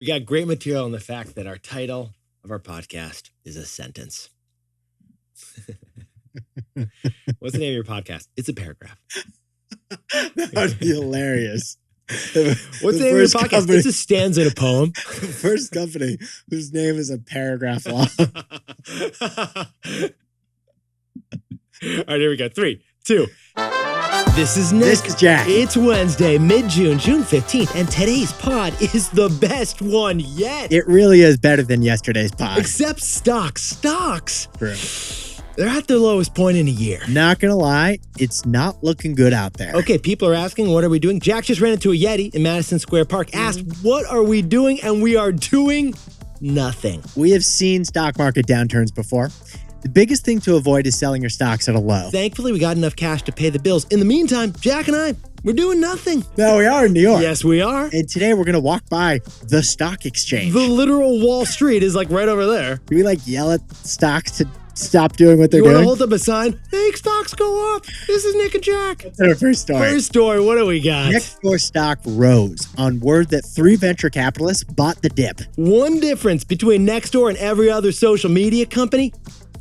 We got great material on the fact that our title of our podcast is a sentence. What's the name of your podcast? It's a paragraph. That would be hilarious. What's the name of your podcast? It's a stanza in a poem. The first company whose name is a paragraph long. All right, here we go. 3, 2. This is Nick. This is Jack. It's Wednesday, mid-June, June 15th, and today's pod is the best one yet. It really is better than yesterday's pod. Except stocks. Stocks. True. They're at their lowest point in a year. Not gonna lie, it's not looking good out there. Okay, people are asking, what are we doing? Jack just ran into a Yeti in Madison Square Park, asked, what are we doing? And we are doing nothing. We have seen stock market downturns before. The biggest thing to avoid is selling your stocks at a low. Thankfully, we got enough cash to pay the bills. In the meantime, Jack and I, we're doing nothing. No, we are in New York. Yes, we are. And today we're gonna walk by the stock exchange. The literal Wall Street is like right over there. Do we like yell at stocks to stop doing what they're You want doing? to hold up a sign? Make stocks go up. This is Nick and Jack. That's our first story. First story, what do we got? NextDoor's stock rose on word that 3 venture capitalists bought the dip. One difference between Nextdoor and every other social media company: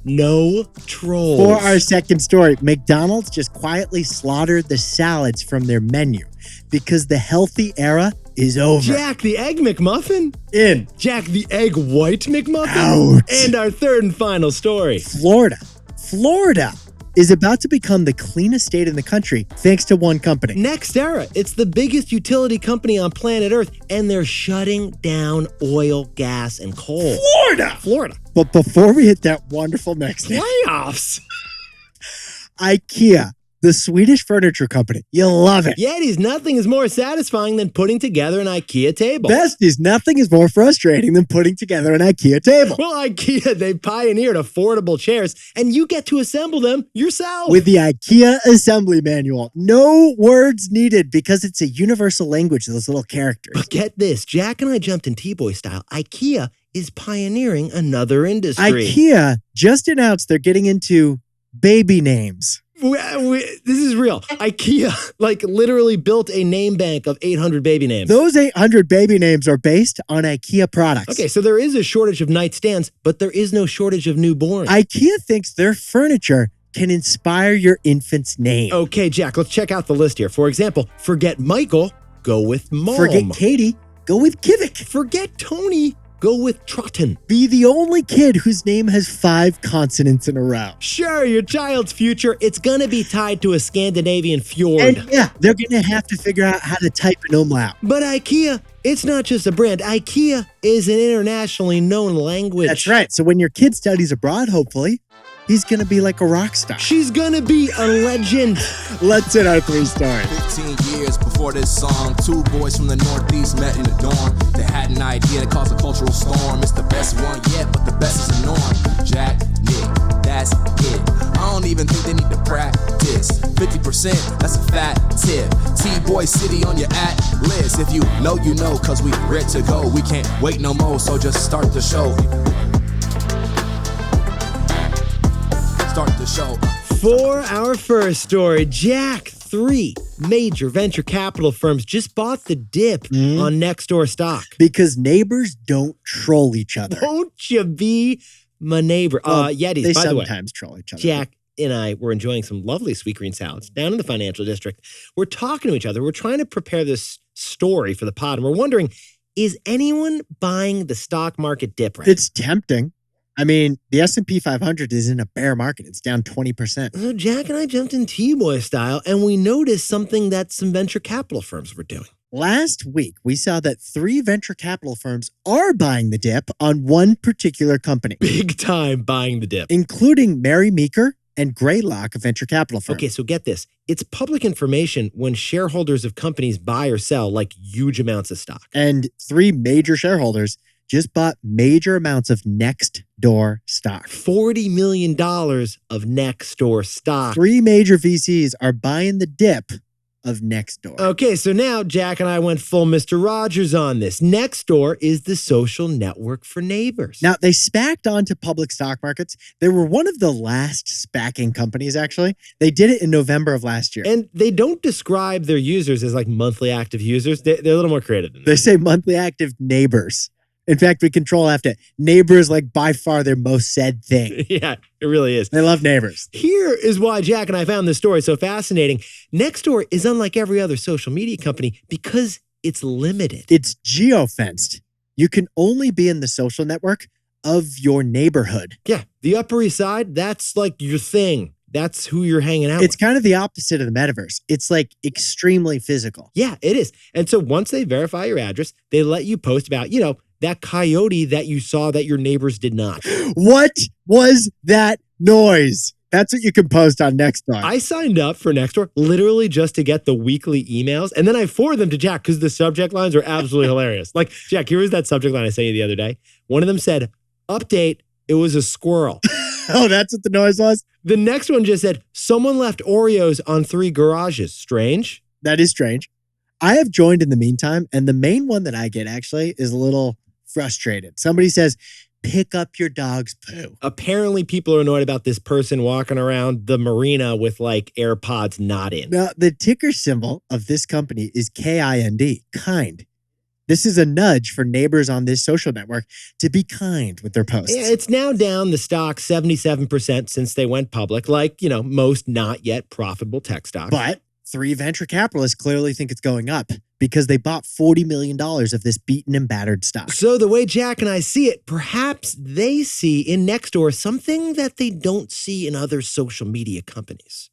no trolls. For our second story, McDonald's just quietly slaughtered the salads from their menu because the healthy era is over. Jack, the Egg McMuffin? In Jack, the Egg White McMuffin? Out. And our third and final story. Florida is about to become the cleanest state in the country thanks to one company. NextEra. It's the biggest utility company on planet Earth, and they're shutting down oil, gas, and coal. Florida. But before we hit that wonderful next step, Playoffs. Ikea, the Swedish furniture company. You'll love it. Yetis, nothing is more satisfying than putting together an Ikea table. Besties, nothing is more frustrating than putting together an Ikea table. Well, Ikea, they pioneered affordable chairs, and you get to assemble them yourself. With the Ikea assembly manual. No words needed because it's a universal language, those little characters. But get this, Jack and I jumped in T-Boy style. Ikea is pioneering another industry. Ikea just announced they're getting into baby names. This is real. Ikea, literally built a name bank of 800 baby names. Those 800 baby names are based on Ikea products. Okay, so there is a shortage of nightstands, but there is no shortage of newborns. Ikea thinks their furniture can inspire your infant's name. Okay, Jack, let's check out the list here. For example, forget Michael, go with Mom. Forget Katie, go with Kivik. Forget Tony, go with Trotten. Be the only kid whose name has 5 consonants in a row. Sure, your child's future, it's gonna be tied to a Scandinavian fjord. And yeah, they're gonna have to figure out how to type an umlaut. But Ikea, it's not just a brand. Ikea is an internationally known language. That's right. So when your kid studies abroad, hopefully, he's gonna be like a rock star. She's gonna be a legend. Let's hit our 3 stories. 15 years before this song, 2 boys from the Northeast met in the dorm. They had an idea to cause a cultural storm. It's the best one yet, but the best is the norm. Jack, Nick, that's it. I don't even think they need to practice. 50%, that's a fat tip. T-Boy City on your list. If you know, you know, cause we ready to go. We can't wait no more, so just start the show. Start the show. For our first story, Jack, 3 major venture capital firms just bought the dip on Nextdoor stock. Because neighbors don't troll each other. Won't you be my neighbor? Well, Yetis, they by the way, sometimes troll each other. Jack and I were enjoying some lovely sweet green salads down in the financial district. We're talking to each other. We're trying to prepare this story for the pod, and we're wondering, is anyone buying the stock market dip right? It's tempting. I mean, the S&P 500 is in a bear market. It's down 20%. So Jack and I jumped in T-Boy style, and we noticed something that some venture capital firms were doing. Last week, we saw that 3 venture capital firms are buying the dip on one particular company, Big time buying the dip. including Mary Meeker and Greylock, a venture capital firm. Okay, so get this. It's public information when shareholders of companies buy or sell huge amounts of stock. And 3 major shareholders just bought major amounts of NextDoor stock. $40 million of Nextdoor stock. 3 major VCs are buying the dip of NextDoor. Okay, so now Jack and I went full Mr. Rogers on this. NextDoor is the social network for neighbors. Now, they SPAC'd onto public stock markets. They were one of the last SPACing companies, actually. They did it in November of last year. And they don't describe their users as like monthly active users. They're a little more creative than that. They say monthly active neighbors. In fact, we control F it. Neighbors, like by far their most said thing. Yeah, it really is. They love neighbors. Here is why Jack and I found this story so fascinating. NextDoor is unlike every other social media company because it's limited. It's geofenced. You can only be in the social network of your neighborhood. Yeah, the Upper East Side, that's like your thing. That's who you're hanging out It's with. kind of the opposite of the metaverse. It's like extremely physical. Yeah, it is. And so once they verify your address, they let you post about, that coyote that you saw that your neighbors did not. What was that noise? That's what you can post on NextDoor. I signed up for NextDoor literally just to get the weekly emails, and then I forward them to Jack because the subject lines are absolutely hilarious. Like, Jack, here was that subject line I sent you the other day. One of them said, update, it was a squirrel. Oh, that's what the noise was? The next one just said, someone left Oreos on 3 garages. Strange. That is strange. I have joined in the meantime, and the main one that I get actually is a little frustrated. Somebody says, pick up your dog's poo. Apparently, people are annoyed about this person walking around the marina with like AirPods not in. Now, the ticker symbol of this company is KIND, kind. This is a nudge for neighbors on this social network to be kind with their posts. Yeah, it's now down the stock 77% since they went public, like, most not yet profitable tech stocks. But 3 venture capitalists clearly think it's going up because they bought $40 million of this beaten and battered stock. So the way Jack and I see it, perhaps they see in NextDoor something that they don't see in other social media companies.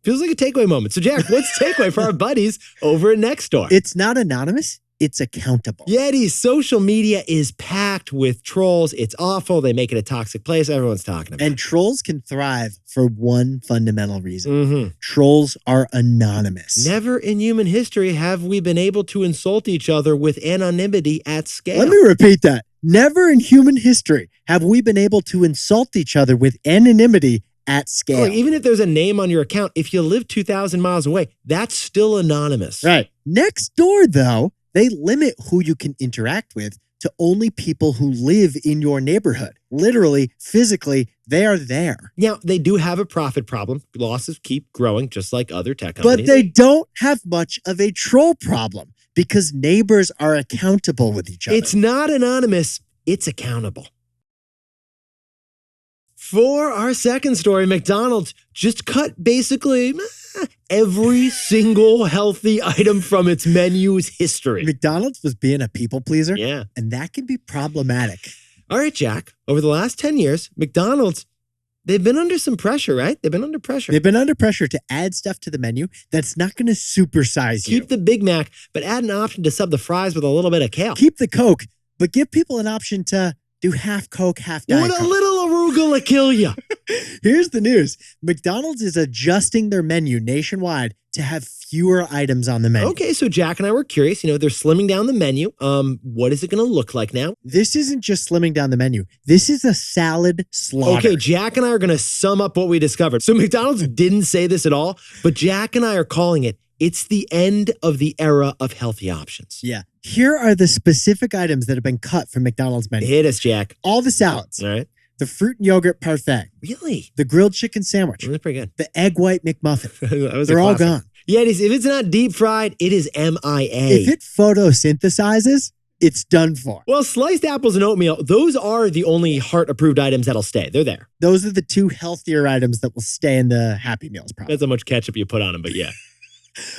Feels like a takeaway moment. So Jack, what's the takeaway for our buddies over at NextDoor? It's not anonymous. It's accountable. Yeti, social media is packed with trolls. It's awful. They make it a toxic place. Everyone's talking about it. And trolls can thrive for one fundamental reason. Mm-hmm. Trolls are anonymous. Never in human history have we been able to insult each other with anonymity at scale. Let me repeat that. Never in human history have we been able to insult each other with anonymity at scale. Look, even if there's a name on your account, if you live 2,000 miles away, that's still anonymous. Right. NextDoor, though, they limit who you can interact with to only people who live in your neighborhood. Literally, physically, they are there. Now, they do have a profit problem. Losses keep growing, just like other tech companies. But they don't have much of a troll problem because neighbors are accountable with each other. It's not anonymous, it's accountable. For our second story, McDonald's just cut basically every single healthy item from its menu's history. McDonald's was being a people pleaser, Yeah. and that can be problematic. All right, Jack. Over the last 10 years, McDonald's, they've been under some pressure, right? They've been under pressure. They've been under pressure to add stuff to the menu that's not going to supersize you. Keep the Big Mac, but add an option to sub the fries with a little bit of kale. Keep the Coke, but give people an option to do half Coke, half Diet Would a Coke. little arugula kill you? Here's the news. McDonald's is adjusting their menu nationwide to have fewer items on the menu. Okay, so Jack and I were curious. They're slimming down the menu. What is it going to look like now? This isn't just slimming down the menu. This is a salad slaughter. Okay, Jack and I are going to sum up what we discovered. So McDonald's didn't say this at all, but Jack and I are calling it, it's the end of the era of healthy options. Yeah. Here are the specific items that have been cut from McDonald's menu. Hit us, Jack. All the salads. All right. The fruit and yogurt parfait. Really? The grilled chicken sandwich. That's pretty good. The egg white McMuffin. That was They're a all classic. gone. Yetis, if it's not deep fried, it is MIA. If it photosynthesizes, it's done for. Well, sliced apples and oatmeal, those are the only heart-approved items that'll stay. They're there. Those are the 2 healthier items that will stay in the Happy Meals probably. That's how much ketchup you put on them, but yeah.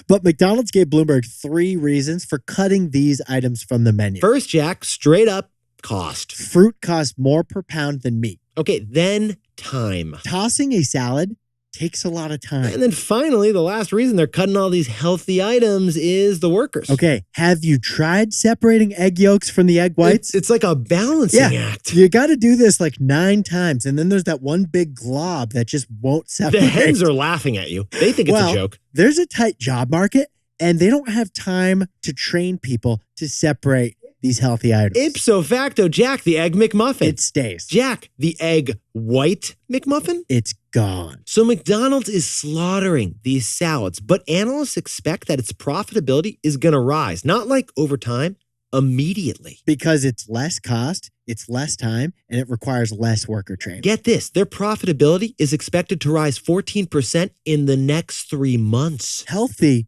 But McDonald's gave Bloomberg 3 reasons for cutting these items from the menu. First, Jack, straight up cost. Fruit costs more per pound than meat. Okay, then time. Tossing a salad takes a lot of time. And then finally, the last reason they're cutting all these healthy items is the workers. Okay, have you tried separating egg yolks from the egg whites? It's like a balancing act. You got to do this like 9 times, and then there's that one big glob that just won't separate. The hens are laughing at you. They think it's a joke. There's a tight job market, and they don't have time to train people to separate these healthy items. Ipso facto, Jack, the Egg McMuffin. It stays. Jack, the Egg White McMuffin. It's gone. So McDonald's is slaughtering these salads, but analysts expect that its profitability is going to rise, not like over time, immediately. Because it's less cost, it's less time, and it requires less worker training. Get this, their profitability is expected to rise 14% in the next 3 months. Healthy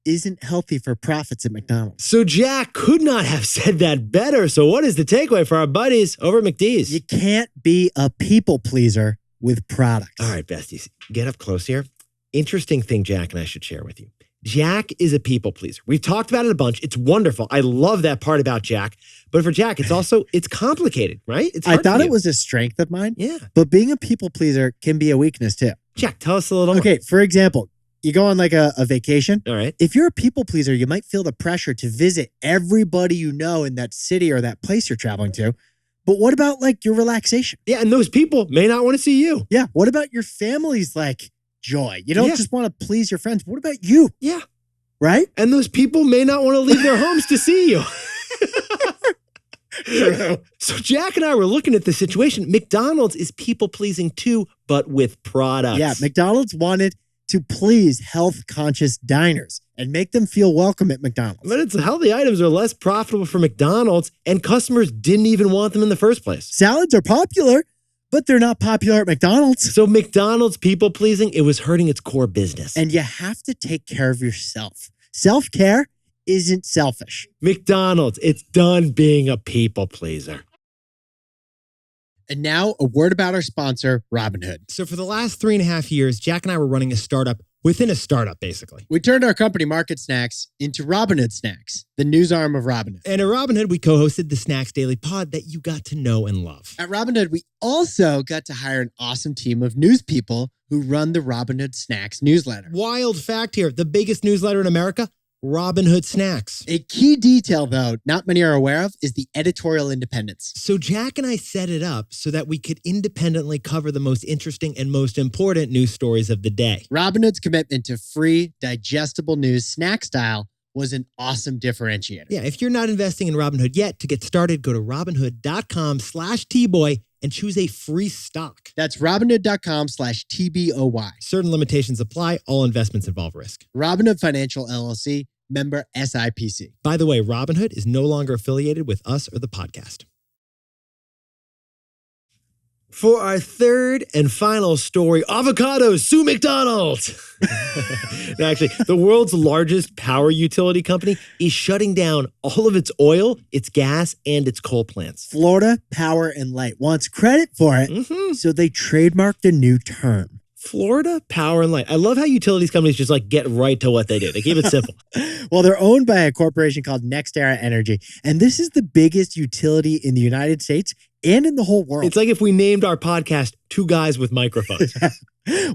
isn't healthy for profits at McDonald's. So Jack could not have said that better. So what is the takeaway for our buddies over at McD's? You can't be a people pleaser with products. All right, besties, get up close here. Interesting thing Jack and I should share with you. Jack is a people pleaser. We've talked about it a bunch. It's wonderful. I love that part about Jack. But for Jack, it's complicated, right? It's I hard thought for it you. was a strength of mine, Yeah. but being a people pleaser can be a weakness too. Jack, tell us a little more. Okay, for example, you go on like a vacation. All right. If you're a people pleaser, you might feel the pressure to visit everybody you know in that city or that place you're traveling to. But what about like your relaxation? Yeah, and those people may not want to see you. Yeah. What about your family's like joy? You don't Yeah. just want to please your friends. What about you? Yeah. Right? And those people may not want to leave their homes to see you. True. So Jack and I were looking at the situation. McDonald's is people pleasing too, but with products. Yeah. McDonald's wanted to please health conscious diners and make them feel welcome at McDonald's. But its healthy items are less profitable for McDonald's, and customers didn't even want them in the first place. Salads are popular, but they're not popular at McDonald's. So McDonald's people pleasing, it was hurting its core business. And you have to take care of yourself. Self-care isn't selfish. McDonald's, it's done being a people pleaser. And now a word about our sponsor, Robinhood. So for the last 3.5 years, Jack and I were running a startup within a startup, basically. We turned our company Market Snacks into Robinhood Snacks, the news arm of Robinhood. And at Robinhood, we co-hosted the Snacks Daily Pod that you got to know and love. At Robinhood, we also got to hire an awesome team of news people who run the Robinhood Snacks newsletter. Wild fact here, the biggest newsletter in America, Robinhood Snacks. A key detail, though, not many are aware of, is the editorial independence. So Jack and I set it up so that we could independently cover the most interesting and most important news stories of the day. Robinhood's commitment to free, digestible news snack style was an awesome differentiator. Yeah, if you're not investing in Robinhood yet, to get started, go to robinhood.com/tboy and choose a free stock. That's robinhood.com/TBOY. Certain limitations apply. All investments involve risk. Robinhood Financial LLC, member SIPC. By the way, Robinhood is no longer affiliated with us or the podcast. For our third and final story, avocados sue McDonald's. Now, actually, the world's largest power utility company is shutting down all of its oil, its gas, and its coal plants. Florida Power and Light wants credit for it, so they trademarked a new term. Florida Power and Light. I love how utilities companies just like get right to what they do. They keep it simple. Well, they're owned by a corporation called NextEra Energy, and this is the biggest utility in the United States and in the whole world. It's like if we named our podcast Two Guys with Microphones.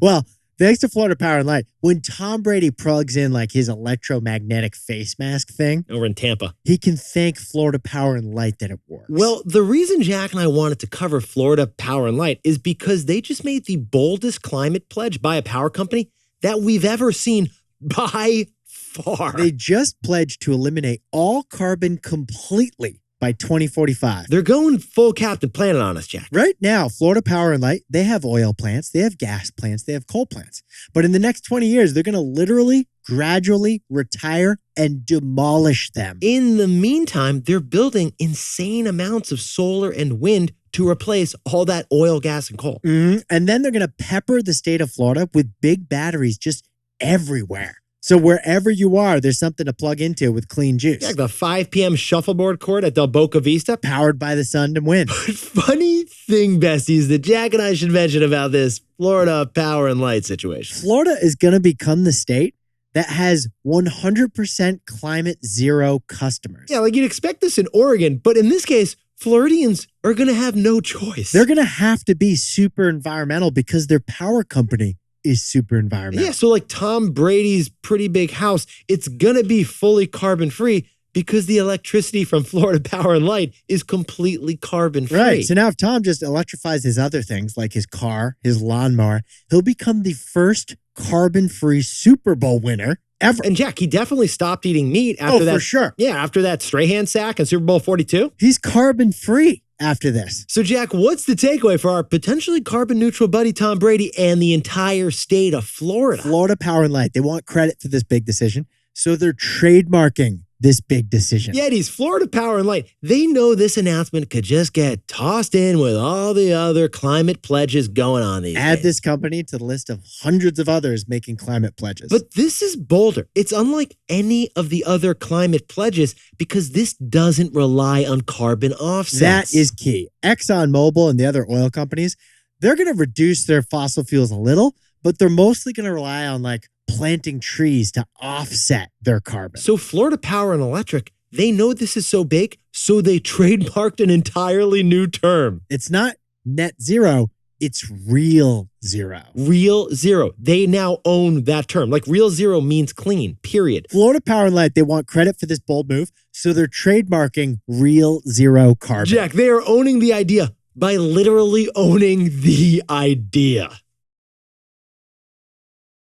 Well, thanks to Florida Power and Light, when Tom Brady plugs in like his electromagnetic face mask thing, Over in Tampa. he can thank Florida Power and Light that it works. Well, the reason Jack and I wanted to cover Florida Power and Light is because they just made the boldest climate pledge by a power company that we've ever seen by far. they just pledged to eliminate all carbon completely by 2045. They're going full Captain Planet on us, Jack. Right now, Florida Power and Light, they have oil plants, they have gas plants, they have coal plants. But in the next 20 years, they're going to literally, gradually retire and demolish them. In the meantime, they're building insane amounts of solar and wind to replace all that oil, gas, and coal. And then they're going to pepper the state of Florida with big batteries just everywhere. So wherever you are, there's something to plug into with clean juice. Like the 5 p.m. shuffleboard court at Del Boca Vista. Powered by the sun and wind. Funny thing, besties, that Jack and I should mention about this Florida Power and Light situation. Florida is going to become the state that has 100% climate zero customers. Yeah, like you'd expect this in Oregon, but in this case, Floridians are going to have no choice. They're going to have to be super environmental because their power company is super environmental. Yeah, so like Tom Brady's pretty big house, it's going to be fully carbon free Because the electricity from Florida Power and Light is completely carbon-free. Right. So now if Tom just electrifies his other things like his car, his lawnmower, he'll become the first carbon-free Super Bowl winner ever. And Jack, he definitely stopped eating meat after that. For sure. Yeah, after that Strahan sack in Super Bowl 42. He's carbon-free after this. So Jack, what's the takeaway for our potentially carbon-neutral buddy Tom Brady and the entire state of Florida? Florida Power and Light, they want credit for this big decision, so they're trademarking this big decision. Yetis, Florida Power and Light, they know this announcement could just get tossed in with all the other climate pledges going on these Add days. this company to the list of hundreds of others making climate pledges. But this is bolder. It's unlike any of the other climate pledges because this doesn't rely on carbon offsets. that is key. ExxonMobil and the other oil companies, they're going to reduce their fossil fuels a little, but they're mostly going to rely on like planting trees to offset their carbon. So Florida Power and Electric, they know this is so big, so they trademarked an entirely new term. It's not net zero, it's real zero. Real zero. They now own that term. Like real zero means clean, period. Florida Power and Light, they want credit for this bold move, so they're trademarking real zero carbon. Jack, they are owning the idea by literally owning the idea.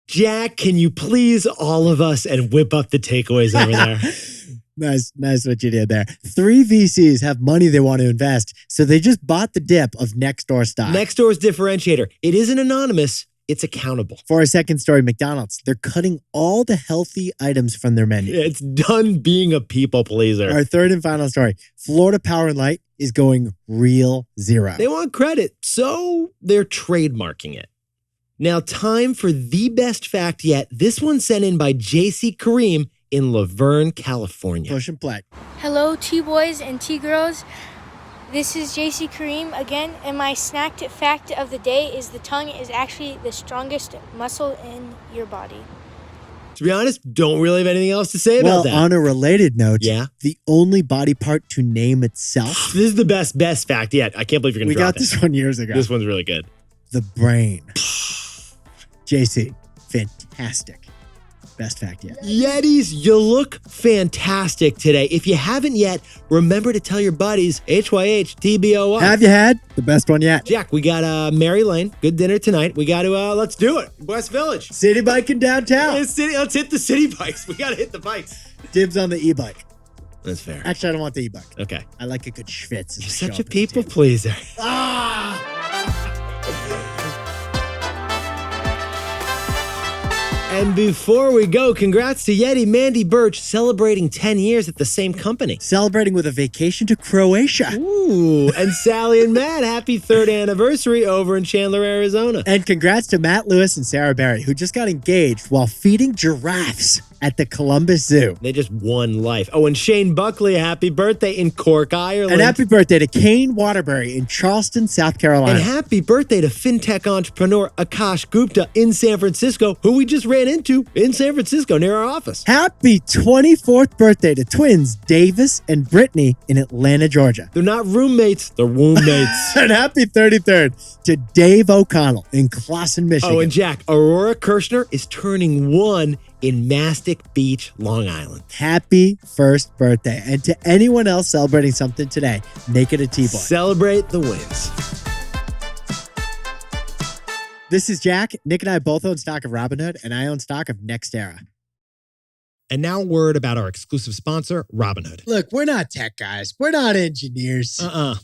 Jack, can you please all of us and whip up the takeaways over there? Nice what you did there. 3 VCs have money they want to invest, so they just bought the dip of NextDoor stock. NextDoor's differentiator. It isn't anonymous, it's accountable. For our second story, McDonald's, they're cutting all the healthy items from their menu. It's done being a people pleaser. Our third and final story, Florida Power and Light is going real zero. They want credit, so they're trademarking it. Now, time for the best fact yet. This one sent in by JC Kareem in Laverne, California. Push and play. Hello, T-boys and T-girls. This is JC Kareem again, and my snacked fact of the day is the tongue is actually the strongest muscle in your body. To be honest, don't really have anything else to say Well, about that. on a related note, Yeah? the only body part to name itself. This is the best fact yet. I can't believe you're going We to drop got this one years ago. This one's really good. The brain. JC, fantastic. Best fact yet. Yetis, you look fantastic today. If you haven't yet, remember to tell your buddies, HYH-TBOY. Have you had the best one yet? Jack, we got Mary Lane. Good dinner tonight. We got to, let's do it. West Village. City biking downtown. Let's hit the city bikes. We got to hit the bikes. Dibs on the e-bike. That's fair. Actually, I don't want the e-bike. Okay. I like a good schwitz. You're such a people pleaser. And before we go, congrats to Yeti Mandy Birch celebrating 10 years at the same company. Celebrating with a vacation to Croatia. Ooh, and Sally and Matt, happy 3rd anniversary over in Chandler, Arizona. And congrats to Matt Lewis and Sarah Berry, who just got engaged while feeding giraffes at the Columbus Zoo. They just won life. Oh, and Shane Buckley, happy birthday in Cork, Ireland. And happy birthday to Kane Waterbury in Charleston, South Carolina. And happy birthday to fintech entrepreneur Akash Gupta in San Francisco, who we just ran into in San Francisco near our office. Happy 24th birthday to twins Davis and Brittany in Atlanta, Georgia. They're not roommates, they're wombmates. And happy 33rd to Dave O'Connell in Clawson, Michigan. Oh, and Jack, Aurora Kirshner is turning 1 in Mastic Beach, Long Island. Happy first birthday. And to anyone else celebrating something today, make it a T-boy. Celebrate the wins. This is Jack. Nick and I both own stock of Robinhood, and I own stock of NextEra. And now word about our exclusive sponsor, Robinhood. Look, we're not tech guys. We're not engineers.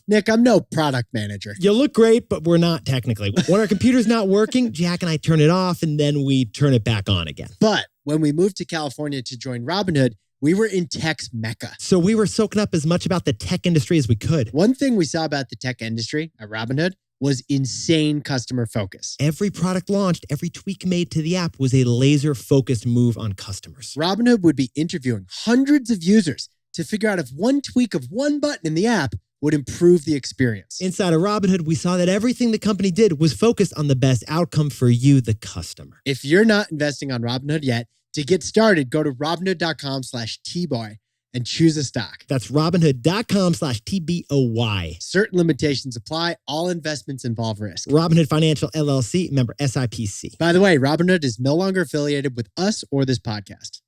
Nick, I'm no product manager. You look great, but we're not technically. When our computer's not working, Jack and I turn it off and then we turn it back on again. But when we moved to California to join Robinhood, we were in tech's mecca. So we were soaking up as much about the tech industry as we could. One thing we saw about the tech industry at Robinhood was insane customer focus. Every product launched, every tweak made to the app was a laser-focused move on customers. Robinhood would be interviewing hundreds of users to figure out if one tweak of one button in the app would improve the experience. Inside of Robinhood, we saw that everything the company did was focused on the best outcome for you, the customer. If you're not investing on Robinhood yet, to get started, go to Robinhood.com/Tboy and choose a stock. That's Robinhood.com/TBOY. Certain limitations apply. All investments involve risk. Robinhood Financial LLC, member SIPC. By the way, Robinhood is no longer affiliated with us or this podcast.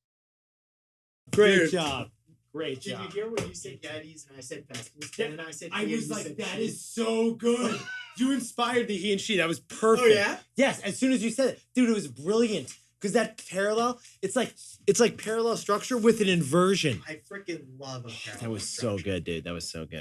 Great job. Great Did job. you hear when you said Yetis and I said festivals? And then I said I he was and you like, said that she. is so good. You inspired the he and she. That was perfect. Oh, yeah? Yes, as soon as you said it. Dude, it was brilliant. Because that parallel, it's like parallel structure with an inversion. I freaking love a parallel That was so structure. good, dude. That was so good.